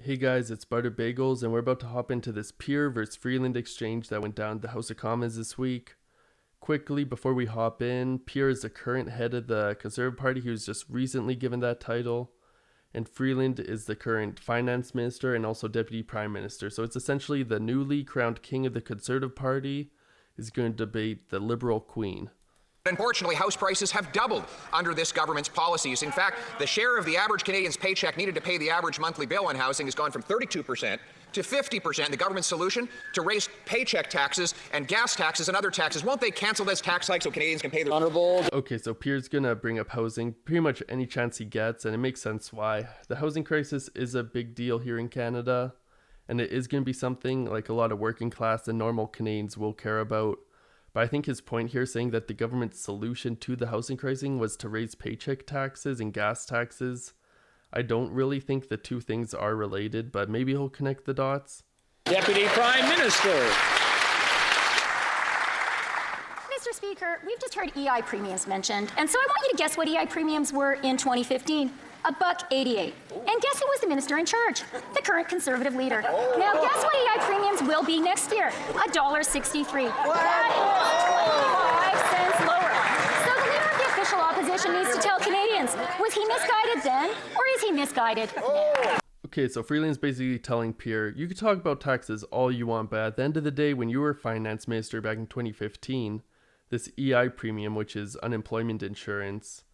Hey guys, it's Butter Bagels, and we're about to hop into this Pierre versus Freeland exchange that went down at the House of Commons this week. Quickly, before we hop in, Pierre is the current head of the Conservative Party. He was just recently given that title. And Freeland is the current finance minister and also deputy prime minister. So it's essentially the newly crowned king of the Conservative Party is going to debate the Liberal queen. Unfortunately, house prices have doubled under this government's policies. In fact, the share of the average Canadian's paycheck needed to pay the average monthly bill on housing has gone from 32% to 50%. The government's solution to raise paycheck taxes and gas taxes and other taxes. Won't they cancel this tax hike so Canadians can pay their... Okay, so Pierre's going to bring up housing pretty much any chance he gets, and it makes sense why. The housing crisis is a big deal here in Canada, and it is going to be something like a lot of working class and normal Canadians will care about. But I think his point here saying that the government's solution to the housing crisis was to raise paycheck taxes and gas taxes, I don't really think the two things are related, but maybe he'll connect the dots. Deputy Prime Minister. Mr. Speaker, we've just heard EI premiums mentioned, and so I want you to guess what EI premiums were in 2015. $1.88. And guess who was the minister in charge? The current Conservative leader. Now guess what EI premiums will be next year? $1.63. That is 25 cents lower. So the leader of the official opposition needs to tell Canadians, was he misguided then, or is he misguided now? Okay, so Freeland's basically telling Pierre, you can talk about taxes all you want, but at the end of the day, when you were finance minister back in 2015, this EI premium, which is unemployment insurance,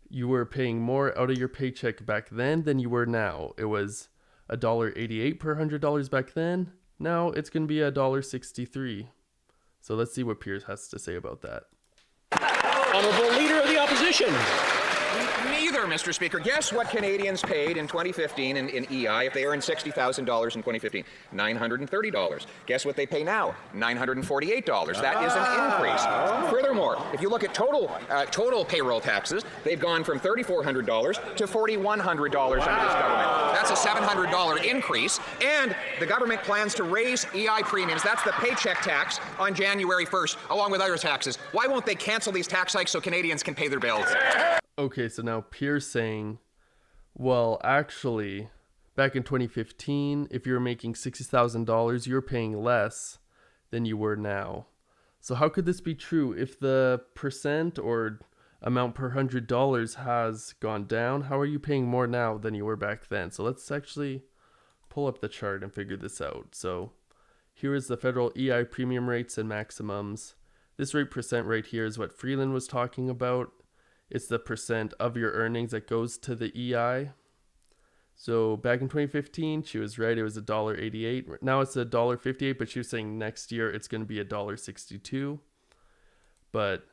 you were paying more out of your paycheck back then than you were now. It was $1.88 per $100 back then. Now it's going to be $1.63. So let's see what Pierre has to say about that. Honourable Leader of the Opposition. Neither, Mr. Speaker. Guess what Canadians paid in 2015 in EI if they earned $60,000 in 2015? $930. Guess what they pay now? $948. That is an increase. Furthermore, if you look at total payroll taxes, they've gone from $3,400 to $4,100 under this government. That's a $700 increase. And the government plans to raise EI premiums. That's the paycheck tax on January 1st, along with other taxes. Why won't they cancel these tax hikes so Canadians can pay their bills? Okay, so now Pierre's saying, well, actually, back in 2015, if you were making $60,000, you were paying less than you were now. So how could this be true if the percent or amount per $100 has gone down? How are you paying more now than you were back then? So let's actually pull up the chart and figure this out. So here is the federal EI premium rates and maximums. This rate percent right here is what Freeland was talking about. It's the percent of your earnings that goes to the EI. So back in 2015, she was right. It was $1.88. Now it's $1.58, but she was saying next year it's going to be $1.62. But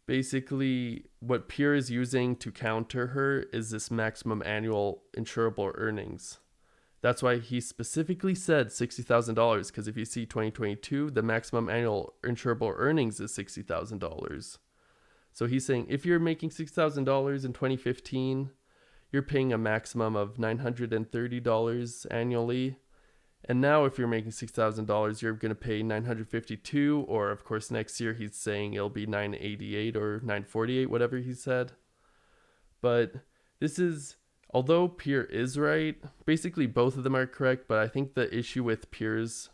basically, what Pierre is using to counter her is this maximum annual insurable earnings. That's why he specifically said $60,000, because if you see 2022, the maximum annual insurable earnings is $60,000. So he's saying if you're making $6,000 in 2015, you're paying a maximum of $930 annually. And now if you're making $6,000, you're going to pay $952, or of course next year he's saying it'll be $988 or $948, whatever he said. But this is, although Pierre is right, basically both of them are correct, but I think the issue with Pierre's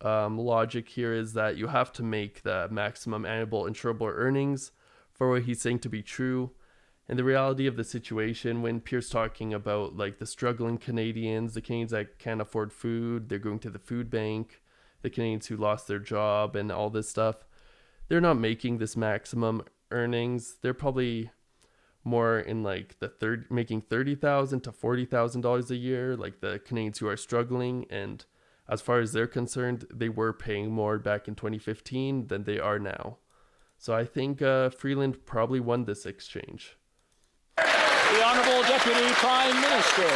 logic here is that you have to make the maximum annual insurable earnings for what he's saying to be true. And the reality of the situation, when Pierre's talking about like the struggling Canadians, the Canadians that can't afford food, they're going to the food bank, the Canadians who lost their job and all this stuff, they're not making this maximum earnings. They're probably more in like the making $30,000 to $40,000 a year, like the Canadians who are struggling. And as far as they're concerned, they were paying more back in 2015 than they are now. So I think Freeland probably won this exchange. The Honourable Deputy Prime Minister.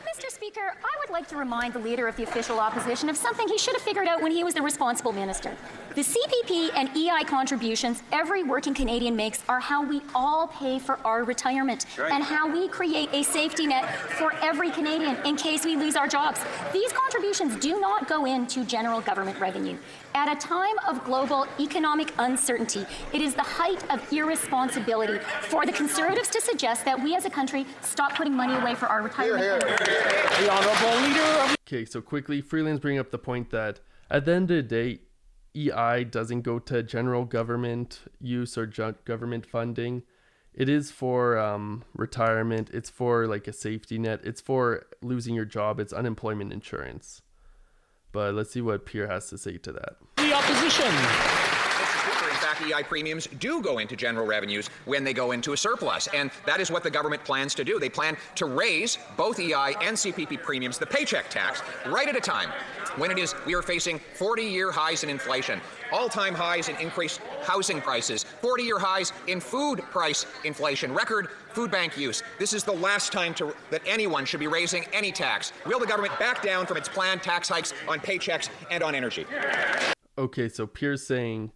Mr. Speaker, I would like to remind the leader of the official opposition of something he should have figured out when he was the responsible minister. The CPP and EI contributions every working Canadian makes are how we all pay for our retirement and how we create a safety net for every Canadian in case we lose our jobs. These contributions do not go into general government revenue. At a time of global economic uncertainty, it is the height of irresponsibility for the Conservatives to suggest that we as a country stop putting money away for our retirement. The Honourable Leader of... Okay, so quickly, Freeland's bringing up the point that at the end of the day, EI doesn't go to general government use or government funding. It is for retirement. It's for like a safety net. It's for losing your job. It's unemployment insurance. But let's see what Pierre has to say to that. The Opposition. Mr. Speaker, in fact, EI premiums do go into general revenues when they go into a surplus, and that is what the government plans to do. They plan to raise both EI and CPP premiums, the paycheck tax, right at a time when we are facing 40-year highs in inflation, all-time highs in increased housing prices, 40-year highs in food price inflation, record food bank use. This is the last time that anyone should be raising any tax. Will the government back down from its planned tax hikes on paychecks and on energy? Okay, so Pierre's saying,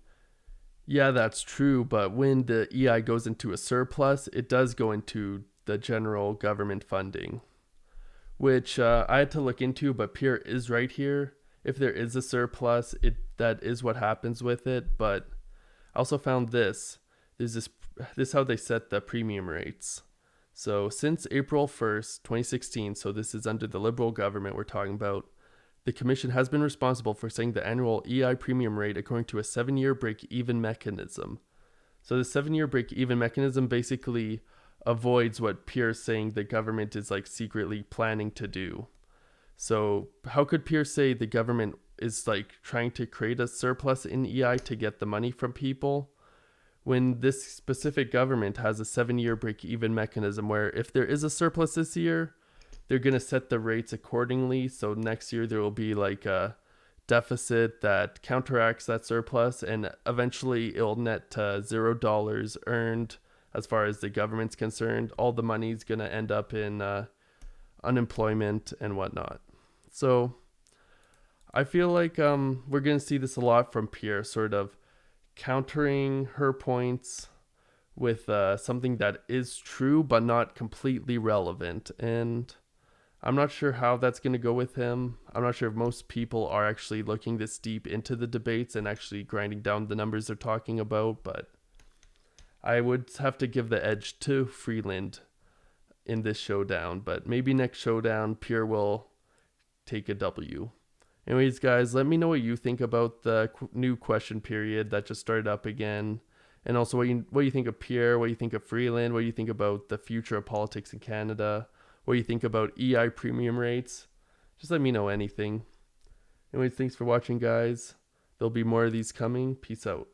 yeah, that's true, but when the EI goes into a surplus, it does go into the general government funding, which I had to look into, but Pierre is right here. If there is a surplus, that is what happens with it. But I also found this. There's this is how they set the premium rates. So since April 1st, 2016, so this is under the Liberal government we're talking about, the Commission has been responsible for setting the annual EI premium rate according to a 7-year break-even mechanism. So the 7-year break-even mechanism basically avoids what Pierre's saying the government is like secretly planning to do. So how could Pierre say the government is like trying to create a surplus in EI to get the money from people when this specific government has a 7-year break-even mechanism where if there is a surplus this year, they're going to set the rates accordingly. So next year there will be like a deficit that counteracts that surplus, and eventually it'll net to $0 earned. As far as the government's concerned, all the money's going to end up in unemployment and whatnot. So I feel like we're going to see this a lot from Pierre, sort of countering her points with something that is true but not completely relevant. And I'm not sure how that's going to go with him. I'm not sure if most people are actually looking this deep into the debates and actually grinding down the numbers they're talking about, but I would have to give the edge to Freeland in this showdown, but maybe next showdown, Pierre will take a W. Anyways, guys, let me know what you think about the new question period that just started up again, and also what you think of Pierre, what you think of Freeland, what you think about the future of politics in Canada, what you think about EI premium rates. Just let me know anything. Anyways, thanks for watching, guys. There'll be more of these coming. Peace out.